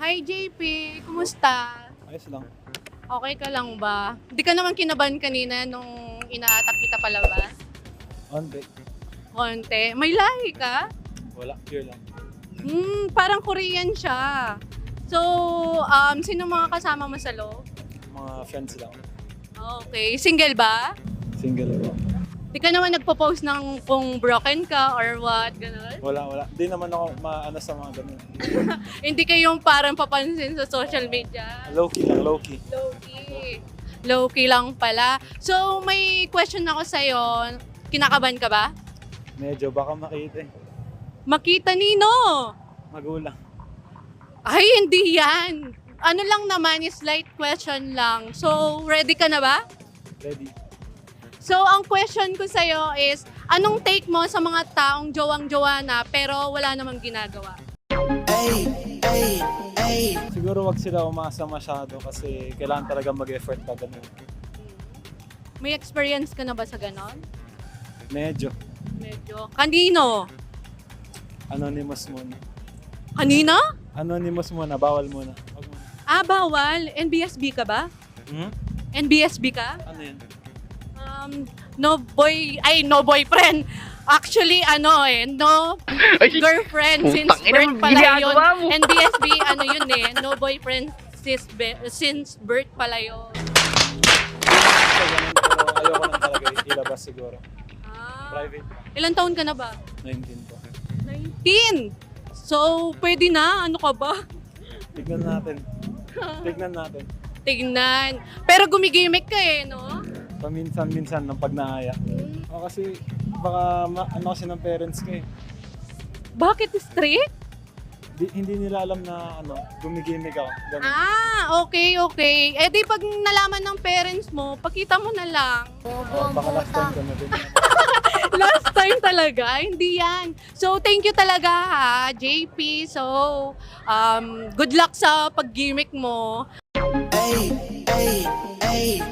Hi JP, kumusta? Ayos lang. Okay ka lang ba? Di ka naman kinabahan kanina nung inaatake kita palabas? Onte. Konti. May lahi ka? Wala. Pure lang. Parang Korean siya. So, sino mga kasama mo sa loob? Mga friends lang. Okay. Single ba? Single ako. Di ka naman nagpo-post ng kung broken ka or what, gano'n? Wala. Di naman ako maano sa mga ganun. Hindi kayong parang papansin sa social media? Low-key lang, low-key. Low-key. Low-key lang pala. So, may question ako sa'yo. Kinakabahan ka ba? Medyo baka makita eh. Makita nino! Magulang. Ay, hindi yan. Ano lang naman, is light question lang. So, ready ka na ba? Ready. So, ang question ko sa'yo is, anong take mo sa mga taong jowang-jowa na pero wala namang ginagawa? Siguro wag sila umasa masyado kasi kailangan talaga mag-effort pa ganun. May experience ka na ba sa ganon? Medyo. Medyo. Kanino? Anonymous muna. Kanina? Anonymous muna, bawal muna. Wag muna. Bawal. NBSB ka ba? Hmm? NBSB ka? Ano yan? No boyfriend. Actually, no girlfriend since birth pala yun. NBSB, no boyfriend since birth pala yun. So, ganun, pero ayoko na talaga ilabas siguro. Private. Ilan taon ka na ba? 19 po. 19! So, pwede na? Ano ka ba? Tignan natin. Tignan. Pero gumigimik ka no? Paminsan-minsan ng pagnaaya. O kasi baka ano kasi ng parents ko eh. Bakit strict? Hindi nila alam na gumigimik ako. Ganun. Okay. Eh di pag nalaman ng parents mo, pakita mo na lang. Baka last time ko na din. Last time talaga, hindi yan. So, thank you talaga ha, JP. So, good luck sa pag-gimmick mo. Ay,